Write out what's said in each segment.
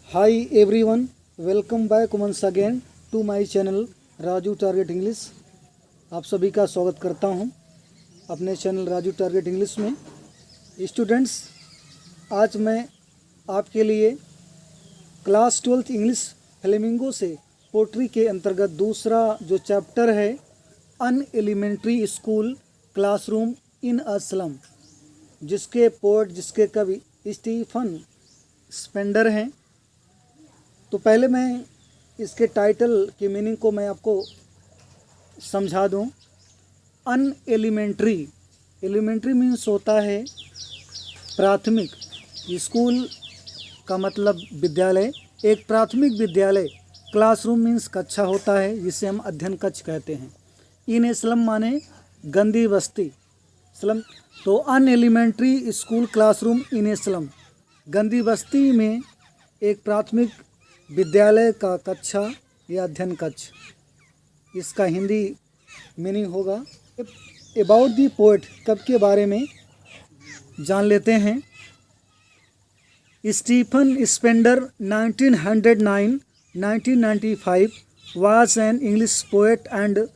Hi everyone, welcome back once again to my channel Raju target English. आप सभी का स्वागत करता हूं अपने चैनल राजू टारगेट इंग्लिश में। स्टूडेंट्स, आज मैं आपके लिए क्लास 12th इंग्लिश फ्लेमिंगो से पोट्री के अंतर्गत दूसरा जो चैप्टर है an elementary school classroom in a slum, जिसके पोएट जिसके कवि स्टीफन स्पेंडर हैं। तो पहले मैं इसके टाइटल की मीनिंग को मैं आपको समझा दूं। अन एलिमेंट्री, एलिमेंट्री मीन्स होता है प्राथमिक। स्कूल का मतलब विद्यालय, एक प्राथमिक विद्यालय। क्लासरूम मीन्स कक्षा होता है, जिसे हम अध्ययन कक्ष कहते हैं। इन स्लम माने गंदी बस्ती, स्लम। तो an elementary school classroom in slum, गंदी बस्ती में एक प्राथमिक विद्यालय का कक्षा या अध्ययन कक्ष, इसका हिंदी मीनिंग होगा। अबाउट दी पोएट, कवि के बारे में जान लेते हैं। Stephen Spender 1909-1995 was an English poet and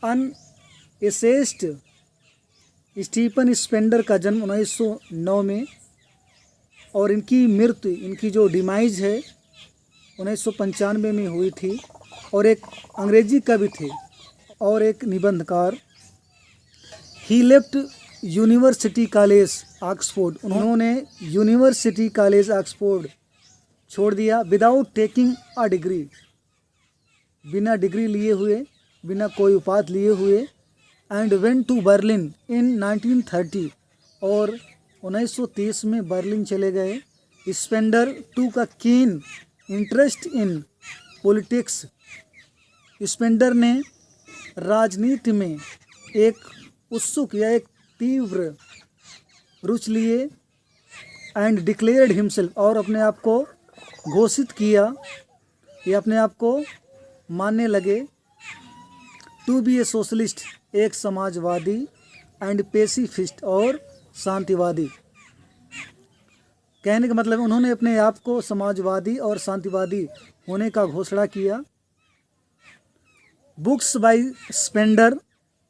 an essayist। Stephen Spender का जन्म 1909 में और इनकी मृत्यु, इनकी जो डिमाइज है 1995 में हुई थी। और एक अंग्रेजी कवि थे और एक निबंधकार। He left University College Oxford, उन्होंने यूनिवर्सिटी कॉलेज ऑक्सफोर्ड छोड़ दिया। विदाउट टेकिंग अ डिग्री, बिना डिग्री लिए हुए, बिना कोई उपाधि लिए हुए। And went to Berlin in 1930, और 1930 में बर्लिन चले गए। स्पेंडर टूक अ keen interest in politics, Spender ने राजनीति में एक उत्सुक या एक तीव्र रुचि लिए। एंड डिक्लेयर्ड हिमसेल्फ, और अपने आप को घोषित किया या अपने आप को मानने लगे। टू बी ए सोशलिस्ट, एक समाजवादी। एंड पेसिफिस्ट, और शांतिवादी। कहने का मतलब उन्होंने अपने आप को समाजवादी और शांतिवादी होने का घोषणा किया। बुक्स बाय स्पेंडर,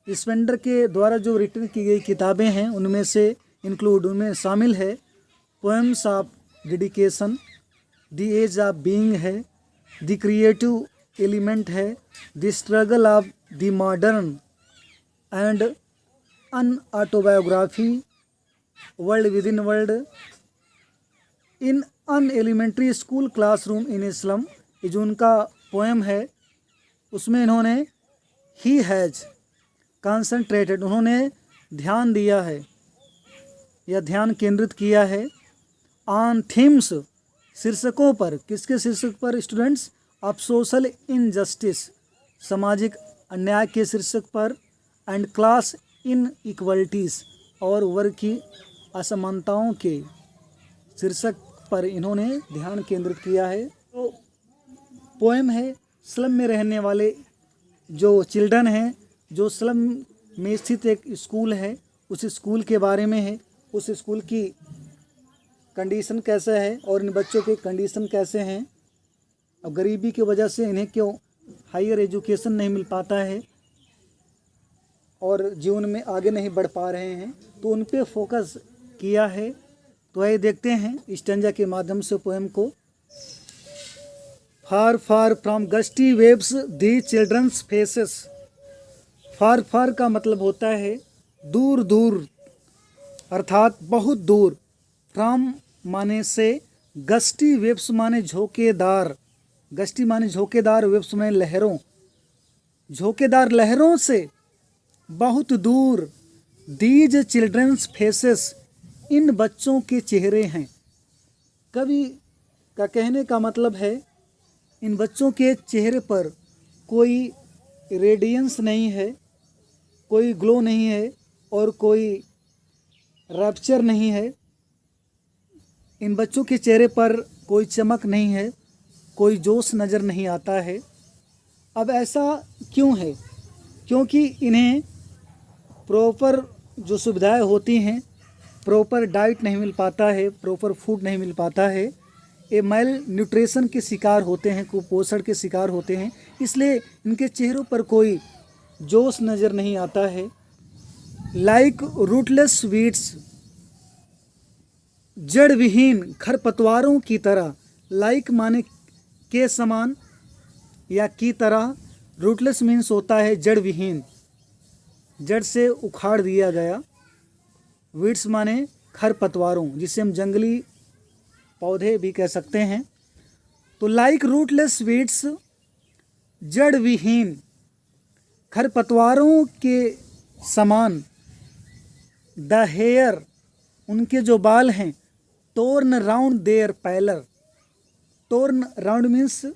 स्पेंडर के द्वारा जो रिटन की गई किताबें हैं उनमें से इंक्लूड, उनमें शामिल है poems of dedication, the edge of being है, द क्रिएटिव एलिमेंट है, the struggle of the modern and an autobiography, world within world. In an elementary school classroom in slum, ये जो उनका पोएम है उसमें इन्होंने ही हैज कॉन्सेंट्रेटेड, उन्होंने ध्यान दिया है या ध्यान केंद्रित किया है। ऑन थीम्स, शीर्षकों पर। किसके शीर्षक पर स्टूडेंट्स? ऑफ सोशल इनजस्टिस, सामाजिक अन्याय के शीर्षक पर। एंड क्लास इन इक्वलिटीज़, और वर्ग की असमानताओं के शीर्षक पर इन्होंने ध्यान केंद्रित किया है। तो पोएम है स्लम में रहने वाले जो चिल्ड्रन हैं, जो स्लम में स्थित एक स्कूल है, उस स्कूल के बारे में है। उस स्कूल की कंडीशन कैसा है और इन बच्चों के कंडीशन कैसे हैं, और गरीबी की वजह से इन्हें क्यों हायर एजुकेशन नहीं मिल पाता है और जीवन में आगे नहीं बढ़ पा रहे हैं, तो उन पे फोकस किया है। तो आइए देखते हैं स्टेंजा के माध्यम से पोएम को। Far far from gusty waves the childrens faces. Far far का मतलब होता है दूर दूर, अर्थात बहुत दूर। फ्रॉम माने से, गस्टी वेव्स माने झोंकेदार, गस्टी माने झोंकेदार, वेव्स माने लहरों, झोंकेदार लहरों से बहुत दूर। दीज चिल्ड्रंस फेसेस, इन बच्चों के चेहरे हैं। कवि का कहने का मतलब है इन बच्चों के चेहरे पर कोई रेडियंस नहीं है, कोई ग्लो नहीं है और कोई रैप्चर नहीं है। इन बच्चों के चेहरे पर कोई चमक नहीं है, कोई जोश नज़र नहीं आता है। अब ऐसा क्यों है? क्योंकि इन्हें प्रॉपर जो सुविधाएं होती हैं, प्रॉपर डाइट नहीं मिल पाता है, प्रॉपर फूड नहीं मिल पाता है, ये मेल न्यूट्रिशन के शिकार होते हैं, कुपोषण के शिकार होते हैं, इसलिए इनके चेहरों पर कोई जोश नज़र नहीं आता है। लाइक रूटलेस वीड्स, जड़ विहीन खरपतवारों की तरह, लाइक माने के समान या की तरह, रूटलेस मीन्स होता है जड़ विहीन, जड़ से उखाड़ दिया गया, वीड्स माने खरपतवारों, जिसे हम जंगली पौधे भी कह सकते हैं। तो लाइक रूटलेस वीड्स, जड़ विहीन खरपतवारों के समान, द हेयर उनके जो बाल हैं, torn round their pallor, torn round means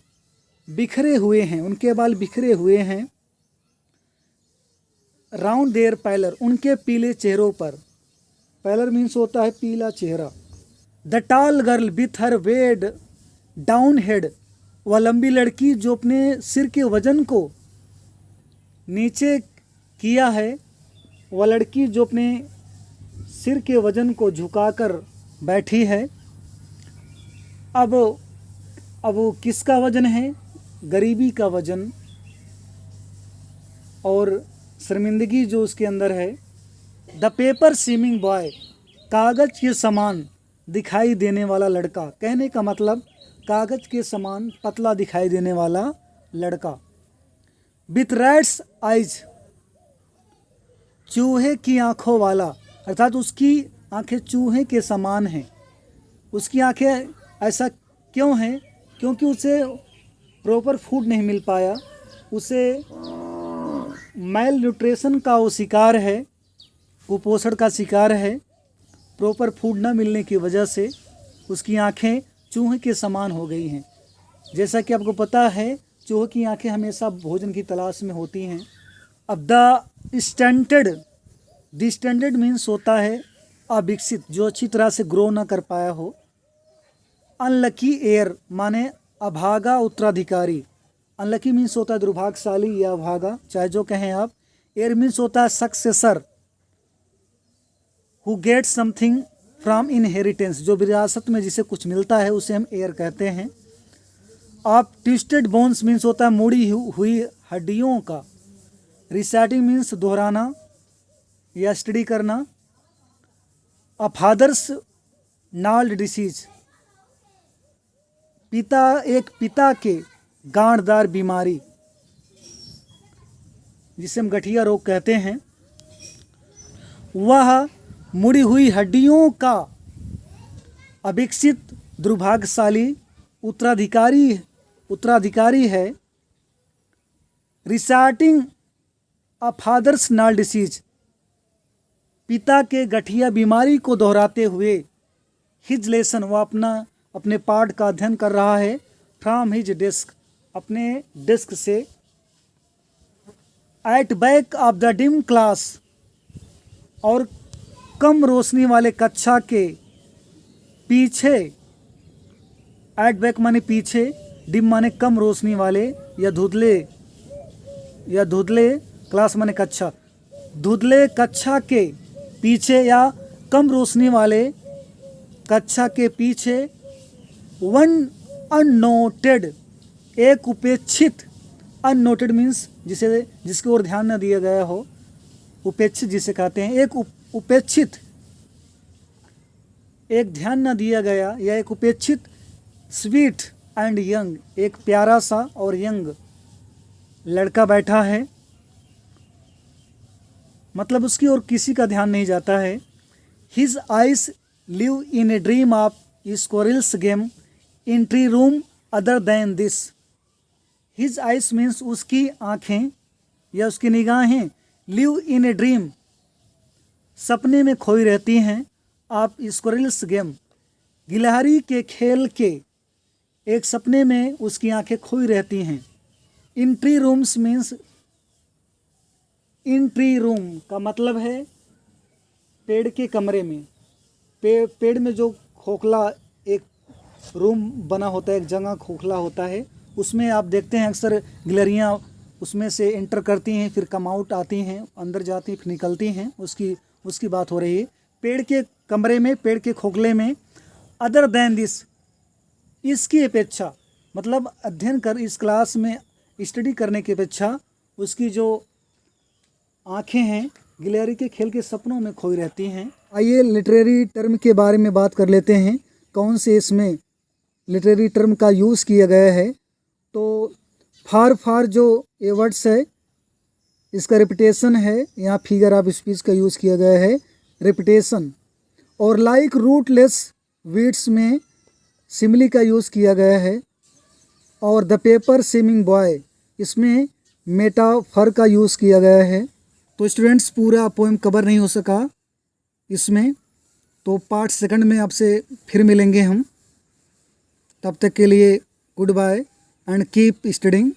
बिखरे हुए हैं, उनके बाल बिखरे हुए हैं, राउंड देयर पैलर उनके पीले चेहरों पर, पैलर मीन्स होता है पीला चेहरा। The tall girl with her weighed down head, वह लंबी लड़की जो अपने सिर के वजन को नीचे किया है, वह लड़की जो अपने सिर के वजन को झुकाकर बैठी है। अब वो किसका वजन है? गरीबी का वजन और शर्मिंदगी जो उसके अंदर है। द पेपर सीमिंग बॉय, कागज के समान दिखाई देने वाला लड़का, कहने का मतलब कागज के समान पतला दिखाई देने वाला लड़का। विथ रैट्स आइज, चूहे की आंखों वाला, अर्थात उसकी आंखें चूहे के समान हैं। उसकी आंखें ऐसा क्यों हैं? क्योंकि उसे प्रॉपर फूड नहीं मिल पाया, उसे मेल न्यूट्रिशन का वो शिकार है, कुपोषण का शिकार है। प्रॉपर फूड न मिलने की वजह से उसकी आंखें चूहे के समान हो गई हैं। जैसा कि आपको पता है, चूहे की आंखें हमेशा भोजन की तलाश में होती हैं। अब द स्टैंडर्ड मीन्स होता है अविकसित, जो अच्छी तरह से ग्रो ना कर पाया हो। अनलकी एयर माने अभागा उत्तराधिकारी, अनलकी मीन्स होता है दुर्भाग्यशाली या अभागा, चाहे जो कहें आप। एयर मीन्स होता है successor, who get something from inheritance, जो विरासत में जिसे कुछ मिलता है उसे हम एयर कहते हैं। आप ट्विस्टेड बोन्स मीन्स होता है मुड़ी हुई हड्डियों का। रिसाइटिंग मीन्स दोहराना या स्टडी करना। अ फादर्स नाल्ड डिसीज, एक पिता के गांठदार बीमारी, जिसे हम गठिया रोग कहते हैं। वह मुड़ी हुई हड्डियों का अविकसित दुर्भाग्यशाली उत्तराधिकारी है। रिसार्टिंग अ फादर्स नाल डिसीज, पिता के गठिया बीमारी को दोहराते हुए। हिज लेसन, वह अपने पाठ का अध्ययन कर रहा है। फ्रॉम हिज डेस्क, अपने डेस्क से। At back of the dim class, और कम रोशनी वाले कक्षा के पीछे। एट बैक माने पीछे, डिम माने कम रोशनी वाले या धुंधले, क्लास माने कक्षा, धुंधले कक्षा के पीछे या कम रोशनी वाले कक्षा के पीछे। वन अननोटेड, एक उपेक्षित, अननोटेड मीन्स जिसकी ओर ध्यान न दिया गया हो, उपेक्षित जिसे कहते हैं। एक उपेक्षित, एक ध्यान न दिया गया या एक उपेक्षित। स्वीट एंड यंग, एक प्यारा सा और यंग लड़का बैठा है, मतलब उसकी ओर किसी का ध्यान नहीं जाता है। His eyes live in a dream of squirrels game in tree room other than this. His eyes means उसकी आँखें या उसकी निगाहें। लिव इन ए ड्रीम, सपने में खोई रहती हैं। आप स्क्विरल्स गेम, गिलहरी के खेल के एक सपने में उसकी आंखें खोई रहती हैं। In tree rooms means, in tree room का मतलब है पेड़ के कमरे में। पेड़ में जो खोखला एक रूम बना होता है, एक जगह खोखला होता है, उसमें आप देखते हैं अक्सर गिलहरियाँ उसमें से एंटर करती हैं, फिर कम आउट आती हैं, अंदर जाती फिर निकलती हैं। उसकी बात हो रही है। पेड़ के कमरे में, पेड़ के खोखले में। अदर देन दिस, इसकी अपेक्षा मतलब अध्ययन कर इस क्लास में स्टडी करने की अपेक्षा उसकी जो आंखें हैं गिलहरी के खेल के सपनों में खोई रहती हैं। आइए लिटरेरी टर्म के बारे में बात कर लेते हैं, कौन से इसमें लिटरेरी टर्म का यूज़ किया गया है। तो फार जो ये वर्ड्स है इसका रिपीटेशन है, यहाँ फिगर ऑफ स्पीच का यूज़ किया गया है रिपीटेशन। और लाइक रूटलेस वीड्स में सिमिली का यूज़ किया गया है। और द पेपर स्विमिंग बॉय इसमें मेटाफर का यूज़ किया गया है। तो स्टूडेंट्स पूरा पोएम कवर नहीं हो सका इसमें, तो पार्ट सेकंड में आपसे फिर मिलेंगे हम। तब तक के लिए good bye and keep studying.